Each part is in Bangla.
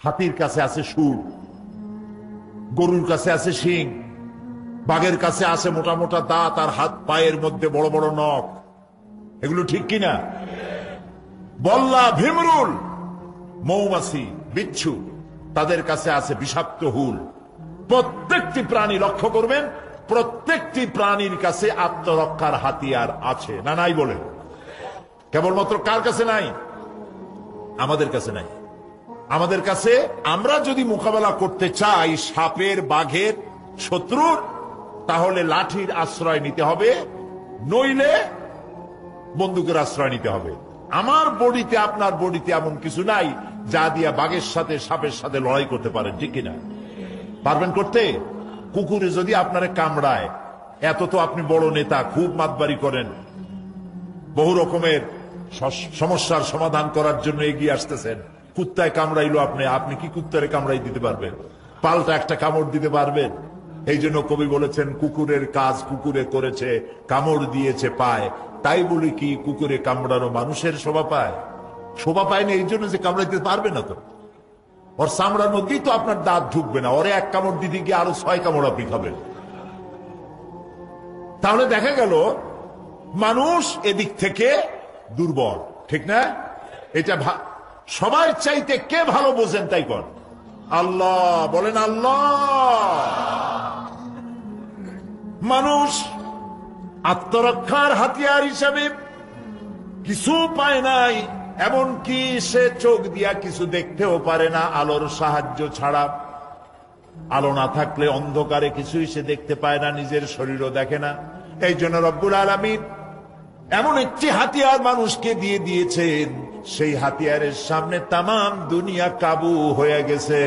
হাতির কাছে আছে সুর, গরুর কাছে আছে শিং, বাঘের কাছে আছে মোটা মোটা দাঁত আর হাত পায়ের মধ্যে বড় বড় নখ। এগুলো ঠিক কিনা? বল্লা, ভীমরুল, মৌমাছি, বিচ্ছু, তাদের কাছে আছে বিষাক্ত হুল। প্রত্যেকটি প্রাণী লক্ষ্য করবেন, প্রত্যেকটি প্রাণীর কাছে আত্মরক্ষার হাতিয়ার আছে না নাই বলে? কেবলমাত্র কার কাছে নাই? আমাদের কাছে নাই। আমাদের কাছে, আমরা যদি মোকাবেলা করতে চাই সাপের, বাঘের, শত্রুর, তাহলে লাঠির আশ্রয় নিতে হবে, নইলে বন্দুকের আশ্রয় নিতে হবে। আমার বডিতে, আপনার বডিতে এমন কিছু নাই যা দিয়া বাঘের সাথে, সাপের সাথে লড়াই করতে পারেন, ঠিক কিনা? পারবেন করতে? কুকুরে যদি আপনারে কামড়ায়, এত তো আপনি বড় নেতা, খুব মাতবাড়ি করেন, বহু রকমের সমস্যার সমাধান করার জন্য এগিয়ে আসতেছেন। কুত্তায় কামড়াইলো আপনি কি কুত্তারে কামড়াই দিতে পারবেন? পাল্টা একটা কামড় দিতে পারবেন? এই জন্য কবি বলেছেন, কুকুরের কাজ কুকুরে করেছে, কামড় দিয়েছে পায়। তাই বলি কি কুকুরে কামড়ানো মানুষের শোভা পায়? শোভা পায় না এই জন্য যে কামড়াইতে পারবে না, তো ওর চামড়ার মধ্যেই তো আপনার দাঁত ঢুকবে না, ওরে এক কামড় দিতে গিয়ে আরো 6 কামড় আপনি খাবেন। তাহলে দেখা গেল মানুষ এদিক থেকে দুর্বল, ঠিক না? এটা সবার চাইতে কে ভালো বোঝেন তাই কর? আল্লাহ। বলেন আল্লাহ। মানুষ আত্মরক্ষার হাতিয়ার হিসাবে কিছু পায় নাই, এমনকি সে চোখ দিয়া কিছু দেখতেও পারে না আলোর সাহায্য ছাড়া। আলো না থাকলে অন্ধকারে কিছুই সে দেখতে পায় না, নিজের শরীরও দেখে না। এই জন্য রব্বুল আলামিন এমন একটি হাতিয়ার মানুষকে দিয়ে দিয়েছেন, সেই হাতিয়ারের সামনে তামাম দুনিয়া কাবু হয়ে গেছে।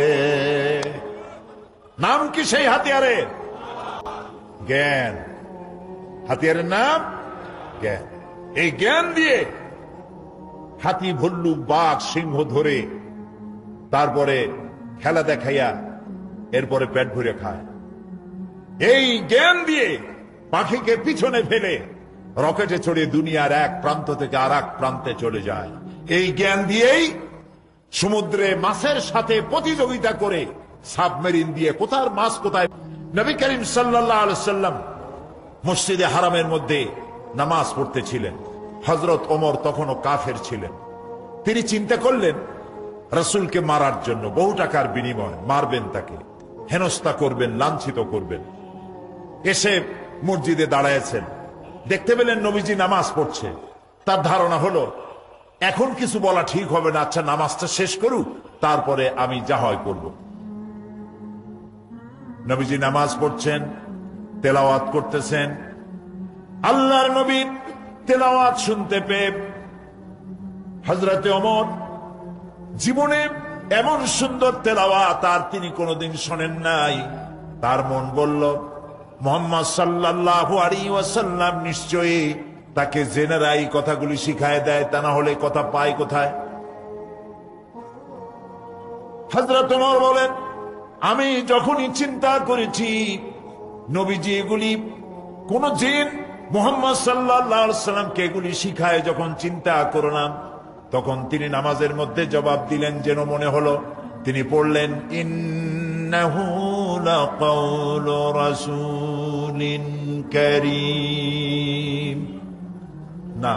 নাম কি সেই হাতিয়ারের? জ্ঞান। হাতিয়ারের নাম জ্ঞান। এই জ্ঞান দিয়ে হাতি, ভল্লুক, বাঘ, সিংহ ধরে তারপরে খেলা দেখাইয়া এরপরে পেট ভরে খায়। এই জ্ঞান দিয়ে পাখিকে পিছনে ফেলে রকেটে চড়ে দুনিয়ার এক প্রান্ত থেকে আর এক প্রান্তে চলে যায়। এই জ্ঞান দিয়েই সমুদ্রে মাছের সাথে প্রতিযোগিতা করে সাবমেরিন দিয়ে কোথার মাছ কোথায়। নবী করিম সাল্লাল্লাহু আলাইহি ওয়াসাল্লাম মসজিদে হারামের মধ্যে নামাজ পড়তেছিলেন। হযরত ওমর তখনও কাফের ছিলেন। তিনি চিন্তা করলেন রাসূলকে মারার জন্য, বহু টাকার বিনিময় মারবেন, তাকে হেনস্থা করবেন, লাঞ্ছিত করবেন। এসে মসজিদে দাঁড়ায়ছেন, দেখতে পেলেন নবীজি নামাজ পড়ছে। তার ধারণা হলো এখন কিছু বলা ঠিক হবে না, আচ্ছা নামাজটা শেষ করুক, তারপরে আমি যা হয় করব। নবীজি নামাজ পড়ছেন, তেলাওয়াত করতেছেন। আল্লাহর নবী তেলাওয়াত শুনতে পেয়ে হযরতে ওমর জীবনে এমন সুন্দর তেলাওয়াত আর তিনি কোনোদিন শোনেন নাই। তার মন বলল, মুহাম্মদ সাল্লাল্লাহু আলাইহি ওয়াসাল্লাম নিশ্চয়ই তাকে জেনারাই কথাগুলি শিখায় দেয়, তা না হলে কথা পায় কোথায়? হযরত ওমর বলেন, আমি যখনই চিন্তা করেছি নবীজি এগুলি কোন জিন মুহাম্মদ সাল্লাল্লাহু আলাইহি ওয়াসাল্লামকে এগুলি শিখায়, যখন চিন্তা করলাম তখন তিনি নামাজের মধ্যে জবাব দিলেন, যেন মনে হলো তিনি পড়লেন, ইন্নাহু লাকাউলু রাসূলিন কারীম। না,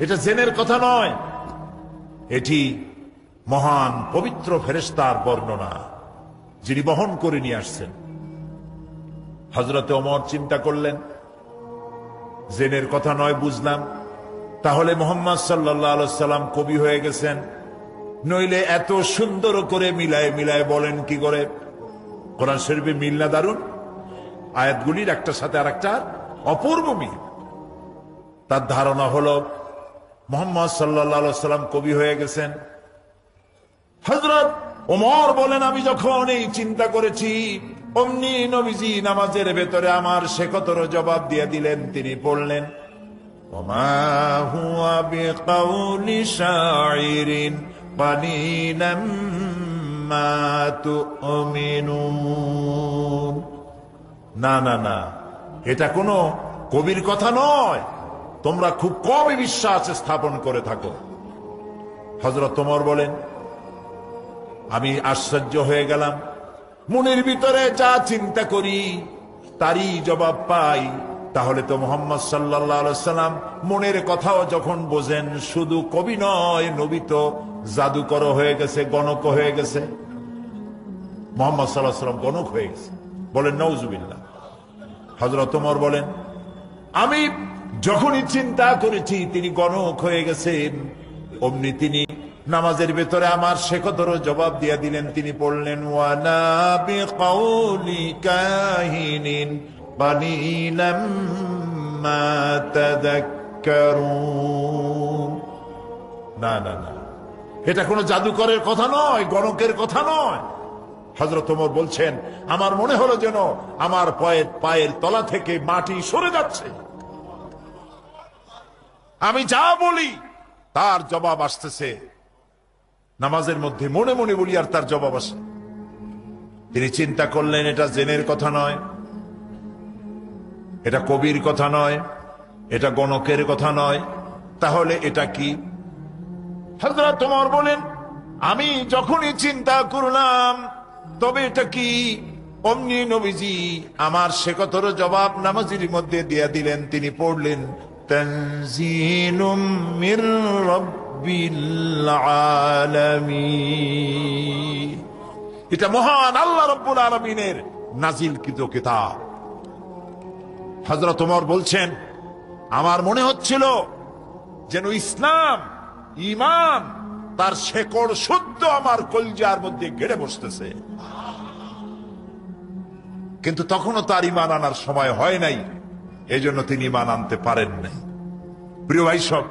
এটা জেনের কথা নয়, এটি মহান পবিত্র ফেরেশতার বর্ণনা, যিনি বহন করে নিয়ে আসছেন। হযরতে ওমর চিন্তা করলেন, জেনের কথা নয়, বুঝলাম, তাহলে মুহাম্মদ সাল্লাল্লাহু আলাইহি ওয়াসাল্লাম কবি হয়ে গেছেন, নইলে এত সুন্দর করে মিলায় মিলায় বলেন কি করে? কোরআন শরীফে মিল না দারুন? আয়াতগুলির একটার সাথে আরেকটা অপূর্ব মিল। তার ধারণা হলো মুহাম্মদ সাল্লাল্লাহু আলাইহি ওয়াসাল্লাম কবি হয়ে গেছেন। হযরত ওমর বলেন, আমি যখন এই চিন্তা করেছি অমনি নবীজি নামাজের ভেতরে আমার শেকতর জবাব দিয়ে দিলেন। তিনি পড়লেন, ওমা হুয়া বিকাউলি শাইরিন কালিলাম মা তুমিনুন। না না না, এটা কোনো কবির কথা নয়, তোমরা খুব কমই বিশ্বাস স্থাপন করে থাকো। হযরত ওমর বলেন, আমি আশ্চর্য হয়ে গেলাম, মনের ভিতরে যা চিন্তা করি তারই জবাব পাই। তাহলে তো মুহাম্মদ সাল্লাল্লাহু আলাইহি সাল্লাম মনের কথাও যখন বোঝেন, শুধু কবি নয়, নবী তো জাদুকর হয়ে গেছে, গণক হয়ে গেছে। মুহাম্মদ সাল্লাল্লাহু আলাইহি সাল্লাম গণক হয়ে গেছে, বলেন নাউজুবিল্লাহ। হযরত ওমর বলেন, আমি যখনই চিন্তা করেছি তিনি গণক হয়ে গেছেন, অমনি তিনি নামাজের ভেতরে আমার শেকদরও জবাব দিয়ে দিলেন। তিনি পড়লেন, ওয়ানা বিকাউলি কাহিনিন কালিলাম মা তাযাক্কারুন। না না না, এটা কোনো জাদুকরের কথা নয়, গণকের কথা নয়। হযরত ওমর বলছেন, আমার মনে হলো যেন আমার পায়ের তলা থেকে মাটি সরে যাচ্ছে। আমি যা বলি তার জবাব আসতেছে নামাজের মধ্যে, মনে মনে বলি আর তার জবাব আসে। তিনি চিন্তা করলেন, এটা জেনের কথা নয়, এটা কবির কথা নয়, এটা গণকের কথা নয়, তাহলে এটা কি? হযরত ওমর বলেন, আমি যখনই চিন্তা করলাম তবে এটা কি, অমনি নবীজি আমার শেকতর জবাব নামাজের মধ্যে দিয়ে দিলেন। তিনি পড়লেন, তানজিলুম মির রাব্বিল আলামিন। এটা মহান আল্লাহ রাব্বুল আলামিনের নাজিলকৃত কিতাব। হযরত ওমর বলছেন, আমার মনে হচ্ছিল যেন ইসলাম, ঈমান, তার শেকড় শুদ্ধ আমার কলজার মধ্যে গেড়ে বসতেছে। কিন্তু তখনও তার ঈমান আনার সময় হয় নাই, এজন্য তিনি ঈমান আনতে পারেন নাই। প্রিয় ভাই সব,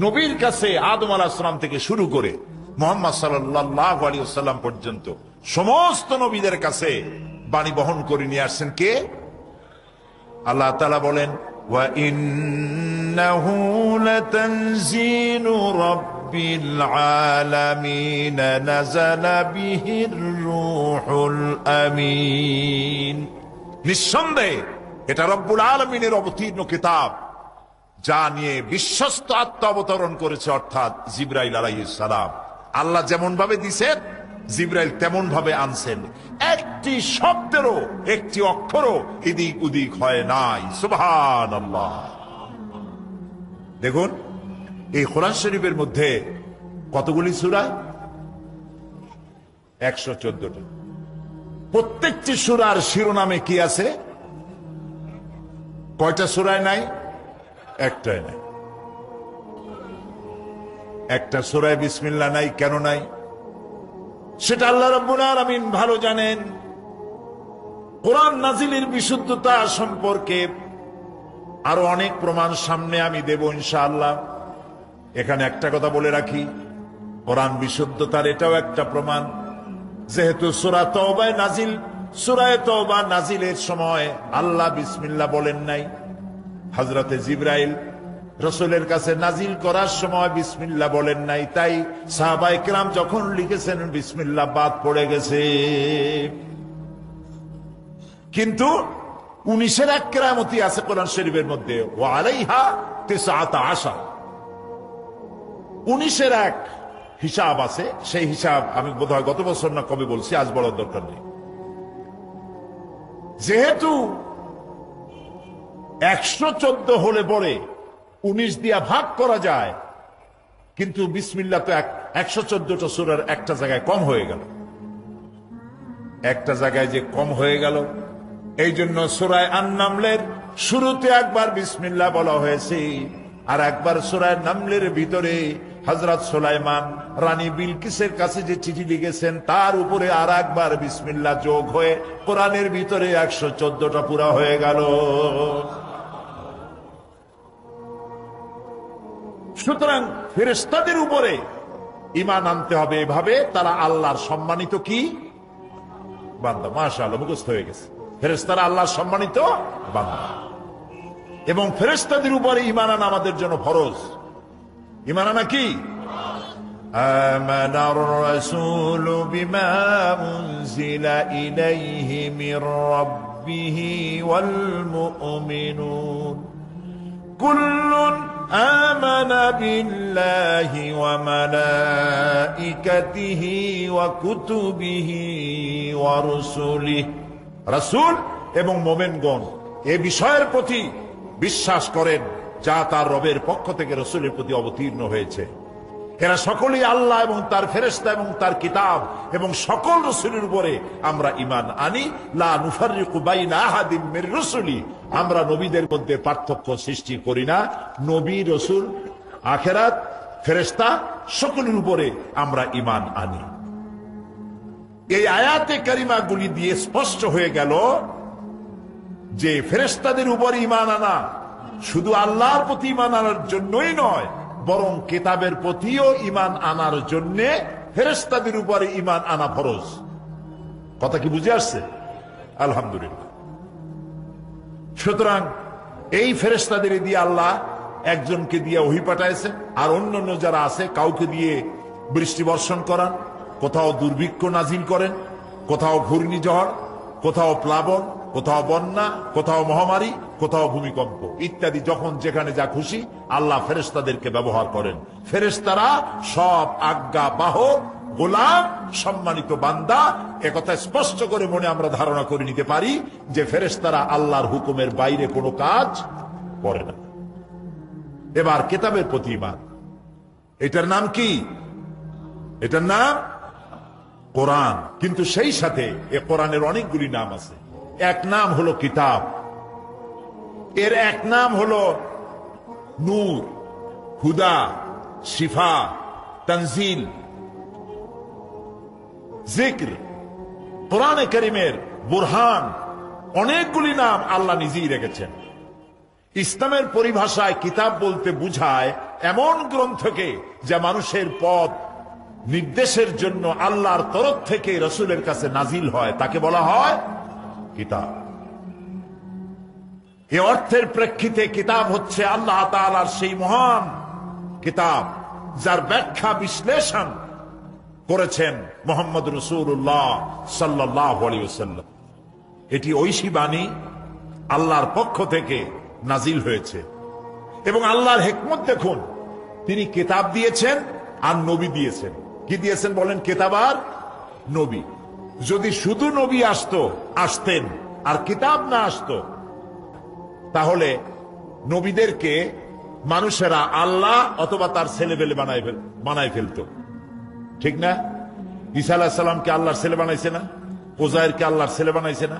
নবীর কাছে আদম আলাইহিস সালাম থেকে শুরু করে মুহাম্মদ সাল্লাল্লাহু আলাইহি ওয়াসাল্লাম পর্যন্ত সমস্ত নবীদের কাছে বাণী বহন করে নিয়ে আসছেন কে? আল্লাহ তাআলা বলেন, ওয়া ইন্নাহু লাতানজিলু রাব্বিল আলামিন নাযালা বিহির রূহুল আমিন। নিঃসন্দেহে এটা রব্বুল আলামিনের অবতীর্ণ কিতাব, যা নিয়ে বিশ্বস্ত আত্মা অবতরণ করেছে, অর্থাৎ জিবরাইল আলাইহিস সালাম। আল্লাহ যেমন ভাবে দিয়েছেন, জিবরাইল তেমন ভাবে আনছেন। একটি শব্দেরও, একটি অক্ষরও এদিক ওদিক হয় নাই। সুবহানাল্লাহ। দেখুন, এই কোরআন শরীফের মধ্যে কতগুলি সূরা? 114টা। প্রত্যেকটি সূরার শিরোনামে কি আছে? কয়টা সূরায় নাই? একটাই নাই। একটা সূরায় বিসমিল্লাহ নাই। কেন নাই? সেটা আল্লাহ রাব্বুল আলামিন ভালো জানেন। কোরআন নাজিলের বিশুদ্ধতা সম্পর্কে আরো অনেক প্রমাণ সামনে আমি দেব ইনশাআল্লাহ। এখানে একটা কথা বলে রাখি, কোরআন বিশুদ্ধতার এটাও একটা প্রমাণ। যেহেতু সূরা তাওবায় নাজিল, সূরা তাওবা নাজিলের সময় আল্লাহ বিসমিল্লাহ বলেন নাই। হযরতে জিবরাইল রাসূলের কাছে নাজিল করার সময় বিসমিল্লাহ বলেন নাই। তাই সাহাবায়ে কেরাম যখন লিখেছেন বিসমিল্লাহ বাদ পড়ে গেছে। কিন্তু 19 এক কেরামতি আছে কোরআন শরীফের মধ্যে, ওয়া আলাইহা 19। 19 এক হিসাব আছে। সেই হিসাব আমি বোধহয় গত বছর না কবে বলছি, আজ বলার দরকার নেই। যেহেতু 114 হলে পরে 19 দিয়া ভাগ করা যায়, কিন্তু বিসমিল্লাহ তো 114টা সূরার একটা জায়গায় কম হয়ে গেল। একটা জায়গায় যে কম হয়ে গেল, এই জন্য সূরা আন-নামলের শুরুতে একবার বিসমিল্লাহ বলা হয়েছে, আর একবার সূরা নামলের ভিতরে হযরত সুলাইমান রানী বিলকিসের কাছে যে চিঠি লিখেছেন তার উপরে আর একবার বিসমিল্লাহ যোগ হয়ে কোরআনের ভিতরে 114টা পুরা হয়ে গেল। সুতরাং ফেরেশতাদের উপরে ঈমান আনতে হবে এভাবে, তারা আল্লাহর সম্মানিত কি বান্দা। মাশাআল্লাহ, মুখস্থ হয়ে গেছে। ফেরেশতারা আল্লাহর সম্মানিত বান্দা, এবং ফেরেশতাদের উপরে ঈমান আনা আমাদের জন্য ফরজ। ঈমান আনা কি? আমানার রাসূলু বিমা উনজিলা ইলাইহি মির রাব্বিহি ওয়াল মুমিনুন কুল্লুন আমানা বিল্লাহি ওয়া মালাইকাতিহি ওয়া কুতুবিহি ওয়া রুসুলিহি। রাসূল এবং মুমিনগণ এ বিষয়ের প্রতি বিশ্বাস করেন যা তার রবের পক্ষ থেকে রাসূলের প্রতি অবতীর্ণ হয়েছে। এরা সকলেই আল্লাহ এবং তার ফেরেশতা এবং তার কিতাব এবং সকল রাসূলের উপরে আমরা ঈমান আনি। লা নুফাররিকু বাইনা আহাদিম মির রুসুলি, আমরা নবীদের মধ্যে পার্থক্য সৃষ্টি করি না। নবী, রাসূল, আখিরাত, ফেরেশতা সকলের উপরে আমরা ঈমান আনি। এই আয়াতে কারিমাগুলি দিয়ে স্পষ্ট হয়ে গেল যে ফেরেশতাদের উপর ঈমান আনা শুধু আল্লাহর প্রতি ঈমান আনার জন্যই নয়, বরং কিতাবের প্রতিও ঈমান আনার জন্য ফেরেশতাদের উপরে ঈমান আনা ফরজ। কথা কি বুঝে আসছে? আলহামদুলিল্লাহ। সুতরাং এই ফেরেশতাদের দিয়ে আল্লাহ একজনকে দিয়ে ওহী পাঠাইছেন, আর অন্যান্য যারা আছে কাউকে দিয়ে বৃষ্টি বর্ষণ করান, কোথাও দুর্ভিক্ষ নাজিল করেন, কোথাও ঘূর্ণিঝড়, কোথাও প্লাবন, কোথাও বন্যা, কোথাও মহামারী, কোথাও ভূমিকম্প ইত্যাদি। যখন যেখানে যা খুশি আল্লাহ ফেরেশতাদেরকে ব্যবহার করেন। ফেরেশতারা সব আজ্ঞা বাহক, গোলাম, সম্মানিত বান্দা। একথা স্পষ্ট করে মনে আমরা ধারণা করে নিতে পারি যে ফেরেশতারা আল্লাহর হুকুমের বাইরে কোনো কাজ করে না। এবার কিতাবের প্রতি ঈমান, এটার নাম কি? এটার নাম কোরআন। কিন্তু সেই সাথে এ কোরআনের অনেকগুলি নাম আছে। এক নাম হলো কিতাব, এর এক নাম হলো নূর, হুদা, শিফা, তানজিল, জিক্র। কোরআনে কারীমের বুরহান, অনেকগুলি নাম আল্লাহ নিজেই রেখেছেন। ইসলামের পরিভাষায় কিতাব বলতে বুঝায় এমন গ্রন্থকে যা মানুষের পথ নির্দেশের জন্য আল্লাহর তরফ থেকে রাসূলের কাছে নাজিল হয়, তাকে বলা হয় কিতাব। এ অর্থের প্রেক্ষিতে কিতাব হচ্ছে আল্লাহ তাআলার সেই মহান কিতাব যার ব্যাখ্যা বিশ্লেষণ করেছেন মুহাম্মদ রাসূলুল্লাহ সাল্লাল্লাহু আলাইহি ওয়াসাল্লাম। এটি ঐশী বাণী আল্লাহর পক্ষ থেকে নাজিল হয়েছে। এবং আল্লাহর হিকমত দেখুন, তিনি কিতাব দিয়েছেন আর নবী দিয়েছেন। কি দিয়েছেন বলেন? কিতাব আর নবী। যদি শুধু নবী আসতেন আর কিতাব না আসতো, তাহলে নবীদেরকে মানুষেরা আল্লাহ অথবা তার ছেলেবেলে বানায় ফেলতো। ঠিক না? ঈসা আলাইহিস সালামকে আল্লাহর ছেলে বানাইছে না? উযাইরকে আল্লাহর ছেলে বানাইছে না?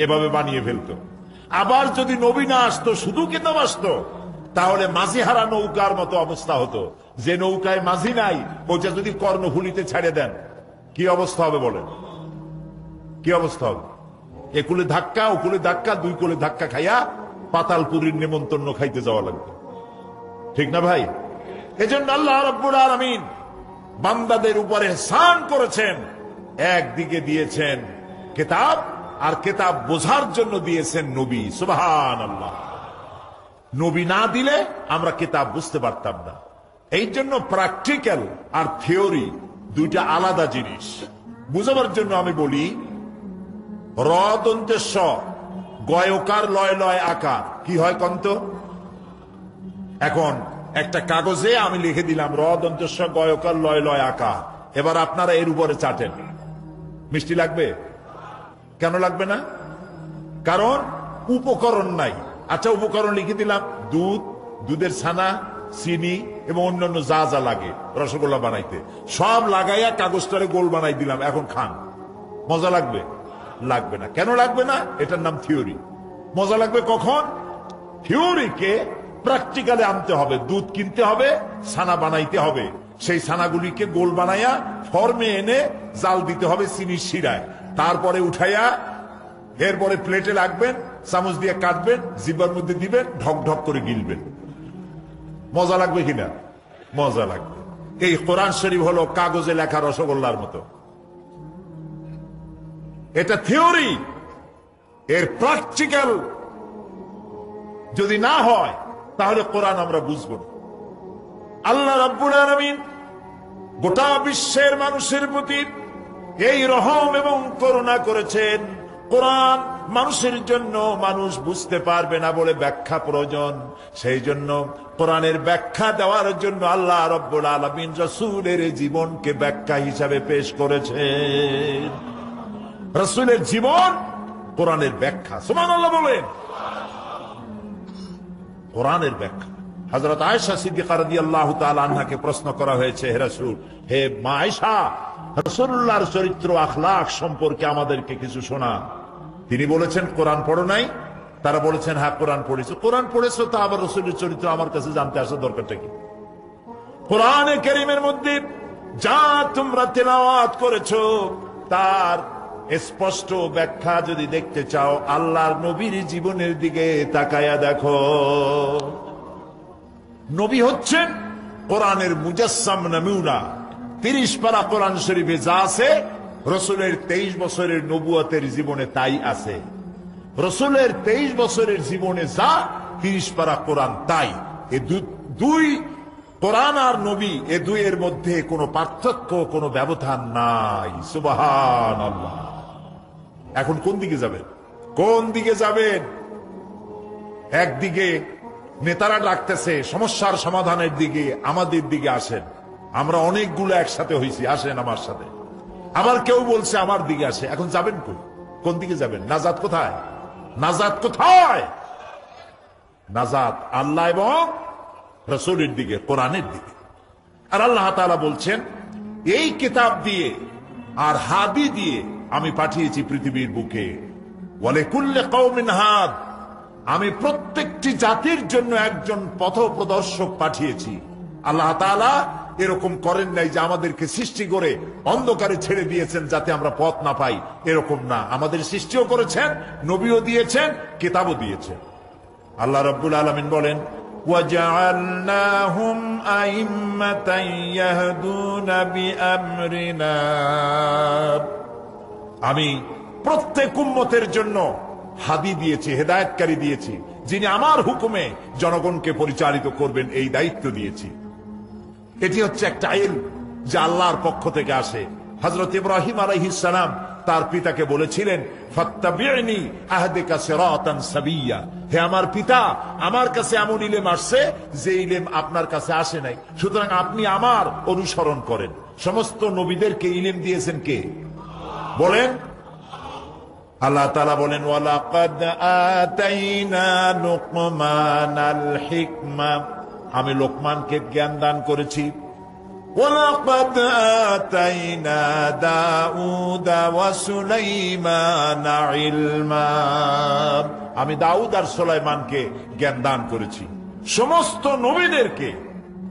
এভাবে বানিয়ে ফেলতো। আবার যদি নবী না আসতো, শুধু কিতাব আসতো, তাহলে মাঝি হারা নৌকার মতো অবস্থা হতো। যে নৌকায় মাঝি নাই, ওইটা যদি কর্ণফুলিতে ছেড়ে দেন, কি অবস্থা হবে বলেন? কি অবস্থা হবে? একুলে ধাক্কা, ওকুলে ধাক্কা, দুই কোলে ধাক্কা খাইয়া পাতালপুরীর নেমন্তন্ন খাইতে যাওয়া লাগবে। ঠিক না ভাই? এজন্য আল্লাহ রাব্বুল আলামিন বান্দাদের উপরে ইহসান করেছেন। একদিকে দিয়েছেন কিতাব, আর কিতাব বোঝার জন্য দিয়েছেন নবী। সুবহানাল্লাহ। নবী না দিলে আমরা কিতাব বুঝতে পারতাম না। এই জন্য প্র্যাকটিক্যাল আর থিওরি দুইটা আলাদা জিনিস। বুঝাবার জন্য আমি বলি, র দন্তে স, গয়কার লয় লয় আকার কি হয় কন্ত? এখন একটা কাগজে আমি লিখে দিলাম র দন্তে স, গয়কার লয় লয় আকার। এবার আপনারা এর উপরে চাটেন, মিষ্টি লাগবে? কেন লাগবে না? কারণ উপকরণ নাই। আচ্ছা, উপকরণ লিখে দিলাম দুধ, দুধের ছানা, চিনি এবং অন্যান্য যা যা লাগে রসগোল্লা বানাইতে, সব লাগাইয়া কাগজটারে গোল বানাই দিলাম। এখন খান, মজা লাগবে? লাগবে না। কেন লাগবে না? এটার নাম থিওরি। মজা লাগবে কখন? থিওরিকে প্র্যাকটিক্যালে আনতে হবে। দুধ কিনতে হবে, ছানা বানাইতে হবে, সেই ছানাগুলিকে গোল বানাইয়া ফর্মে এনে জাল দিতে হবে চিনির শিরায়, তারপরে উঠাইয়া এরপরে প্লেটে রাখবেন, চামচ দিয়ে কাটবেন, জিহ্বার মধ্যে দিবেন, ঢক ঢক করে গিলবেন। মজা লাগবে কিনা? মজা লাগবে। এই কোরআন শরীফ হলো কাগজে লেখা রসগোল্লার মতো। এটা থিওরি। এর প্র্যাকটিক্যাল যদি না হয় তাহলে কোরআন আমরা বুঝবো না। আল্লাহ রাব্বুল আলামিন গোটা বিশ্বের মানুষের প্রতি এই রহম এবং করুণা করেছেন। কোরআন মানুষের জন্য, মানুষ বুঝতে পারবে না বলে ব্যাখ্যা প্রয়োজন। সেই জন্য কোরআনের ব্যাখ্যা দেওয়ার জন্য আল্লাহ রাব্বুল আলামিন রাসূলের জীবনকে ব্যাখ্যা হিসাবে পেশ করেছেন। রাসূলের জীবন কোরআনের ব্যাখ্যা। সুবহানাল্লাহ বলেন। কোরআনের ব্যাখ্যা। হযরত আয়েশা সিদ্দিকা রাদিয়াল্লাহু তাআলা আনহাকে প্রশ্ন করা হয়েছে, হে রাসূল, হে মা আয়েশা, রাসূলুল্লাহর চরিত্র আখলাক সম্পর্কে আমাদেরকে কিছু শোনা। তিনি বলেছেন, কোরআন পড়ো নাই? তারা বলেছেন, হ্যাঁ কোরআন পড়েছো। কোরআন পড়েছো, তা আবার রাসূলের চরিত্র আমার কাছে জানতে আসার দরকারটা কি? কোরআনে কারীমের মধ্যে যা তোমরা তেলাওয়াত করেছো তার স্পষ্ট ব্যাখ্যা যদি দেখতে চাও, আল্লাহর নবীর জীবনের দিকে তাকায়া দেখো। নবী হচ্ছেন কোরআনের মুজাসসাম নমুনা। 30 পারা কোরআন শরীফে যা আছে, রাসূলের 23 বছরের নবুয়তের জীবনে তাই আছে। রাসূলের 23 বছরের জীবনে যা, 30 পারা কোরআন তাই। এই দুই কোরআন আর নবী, এ দুইয়ের মধ্যে কোনো পার্থক্য, কোনো ব্যবধান নাই। সুবহানাল্লাহ। এখন কোন দিকে যাবেন? কোন দিকে যাবেন? একদিকে নেতারা ডাকতেছে সমস্যার সমাধানের দিকে, আমাদের দিকে আসেন। আমরা অনেকগুলো একসাথে হইছি, আসেন আমার সাথে। আবার কেউ বলছে আমার দিকে আসে। এখন যাবেন কই? কোন দিকে যাবেন? নাজাত কোথায়? নাজাত কোথায়? নাজাত আল্লাহ এবং রাসূলের দিকে, কোরআনের দিকে। আর আল্লাহ তাআলা বলছেন, এই কিতাব দিয়ে আর হাদি দিয়ে আমি পাঠিয়েছি পৃথিবীর বুকে। ওয়ালিকুল্লি কওমিন হাদ, আমি প্রত্যেকটি জাতির জন্য একজন পথপ্রদর্শক পাঠিয়েছি। আল্লাহ তাআলা এরকম করেন নাই যে আমাদেরকে সৃষ্টি করে অন্ধকারে ছেড়ে দিয়েছেন যাতে আমরা পথ না পাই, এরকম না। আমাদের সৃষ্টিও করেছেন, নবীও দিয়েছেন, কিতাবও দিয়েছেন। আল্লাহ রাব্বুল আলামিন বলেন, وَجَعَلْنَاهُمْ أَئِمَّةً يَهْدُونَ بِأَمْرِنَا, আমি প্রত্যেক উম্মতের জন্য হাদি দিয়েছি, হেদায়েতকারী দিয়েছি, যিনি আমার হুকুমে জনগণকে পরিচালিত করবেন, এই দায়িত্ব দিয়েছি। এটি হচ্ছে একটা ইলম যা আল্লাহর পক্ষ থেকে আসে। হযরত ইব্রাহিম আলাইহিস সালাম তার পিতাকে বলেছিলেন, ফাত্তাবি'নি আহদিকা সিরাতান সাবিয়্যা, হে আমার পিতা, আমার কাছে এমন ইলম আসছে যে ইলম আপনার কাছে আসে নাই, সুতরাং আপনি আমার অনুসরণ করেন। সমস্ত নবীদেরকে ইলম দিয়েছেন কে? বলেন। আল্লাহ তাআলা বলেন, ওয়ালাকাদ আতাইনা লুকমানাল হিকমা, আমি লোকমানকে জ্ঞান দান করেছি। ওয়ালাকাদ আতাইনা দাউদা ওয়া সুলাইমানা ইলমা, আমি দাউদ আর সুলাইমানকে জ্ঞান দান করেছি। সমস্ত নবীদেরকে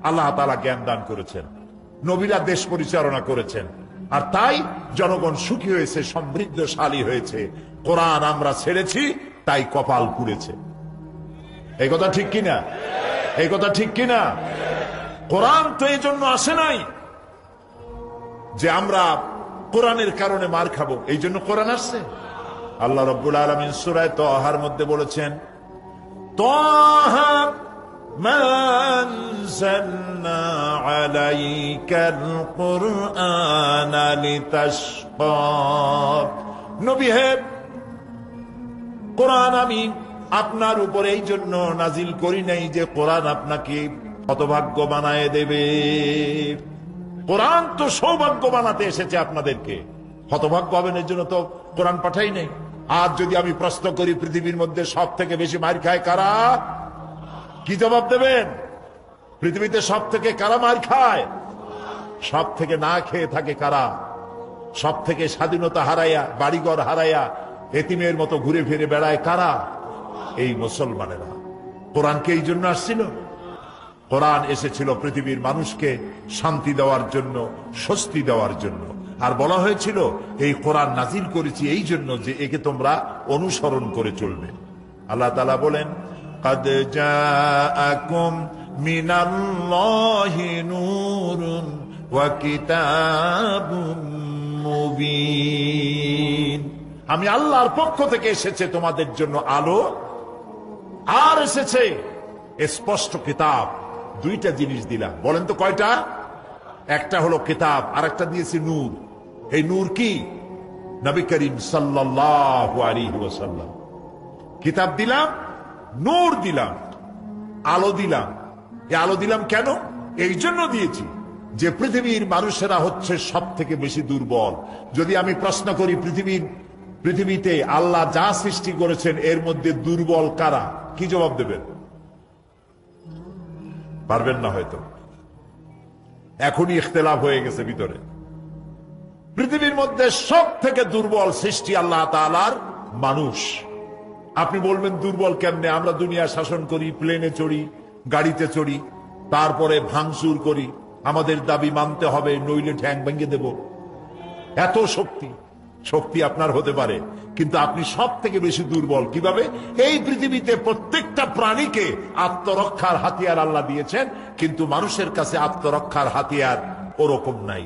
আল্লাহ তাআলা জ্ঞান দান করেছেন। নবীরা দেশ পরিচালনা করেছেন, আর তাই জনগণ সুখী হয়েছে, সমৃদ্ধশালী হয়েছে। কোরআন আমরা ছেড়েছি, তাই কপাল পুড়েছে। এই কথা ঠিক কিনা? এই কথা ঠিক কিনা? কোরআন তো এই জন্য আসে নাই যে আমরা কোরআনের কারণে মার খাবো, এই জন্য কোরআন আসছে। আল্লাহ রাব্বুল আলামিন সূরা তাহার মধ্যে বলেছেন, তাহা মা আনজালনা আলাইকাল কুরআনা লিতাশকা, নবী হে, কোরআন আমি আপনার উপর এই জন্য নাজিল করি নাই যে কোরআন আপনাকে হতভাগ্য বানায় দেবে। কোরআন তো সৌভাগ্য বানাতে এসেছে আপনাদেরকে, হতভাগ্য হবেন এর জন্য তো কোরআন পাঠাই নাই। আর যদি আমি প্রশ্ন করি, পৃথিবীর মধ্যে সব থেকে বেশি মার খায় কারা? কি জবাব দেবেন? পৃথিবীতে সব থেকে কারা মার খায়? সব থেকে না খেয়ে থাকে কারা? সব থেকে স্বাধীনতা হারাইয়া, বাড়িঘর হারাইয়া এতিমের মতো ঘুরে ফিরে বেড়ায় কারা? এই মুসলমানেরা। কোরআনকে এই জন্য আসছিল। কোরআন এসেছিল পৃথিবীর মানুষকে শান্তি দেওয়ার জন্য, স্বস্তি দেওয়ার জন্য। আর বলা হয়েছিল, এই কোরআন নাজিল করেছি এই জন্য যে একে তোমরা অনুসরণ করে চলবে। আল্লাহ তাআলা বলেন, قد جاءكم من الله نور وكتاب مبين, আমি আল্লাহর পক্ষ থেকে এসেছে তোমাদের জন্য আলো, আর এসেছে স্পষ্ট কিতাব। দুইটা জিনিস দিলাম, বলেন তো কয়টা? একটা হলো কিতাব, আর একটা দিয়েছি নূর। এই নূর কি? নবী করিম সাল্লাল্লাহু আলাইহি ওয়াসাল্লাম। কিতাব দিলাম, নূর দিলাম, আলো দিলাম। এই আলো দিলাম কেন? এই জন্য দিয়েছি যে পৃথিবীর মানুষেরা হচ্ছে সব থেকে বেশি দুর্বল। যদি আমি প্রশ্ন করি পৃথিবীতে আল্লাহ যা সৃষ্টি করেছেন এর মধ্যে দুর্বল কারা, কি জবাব দেবেন? পারবেন না হয়তো, এখনই ইখতিলাফ হয়ে গেছে ভিতরে। পৃথিবীর মধ্যে সব থেকে দুর্বল সৃষ্টি আল্লাহ তাআলার মানুষ। আপনি বলবেন দুর্বল কেমনে? আমরা দুনিয়া শাসন করি, প্লেনে চড়ি, গাড়িতে চড়ি, তারপরে ভাঙচুর করি, আমাদের দাবি মানতে হবে, নইলে ঠ্যাং ভেঙে দেব। এত শক্তি আপনার হতে পারে, কিন্তু আপনি সব থেকে বেশি দুর্বল। কিভাবে? এই পৃথিবীতে প্রত্যেকটা প্রাণীকে আত্মরক্ষার হাতিয়ার আল্লাহ দিয়েছেন, কিন্তু মানুষের কাছে আত্মরক্ষার হাতিয়ার ওরকম নাই।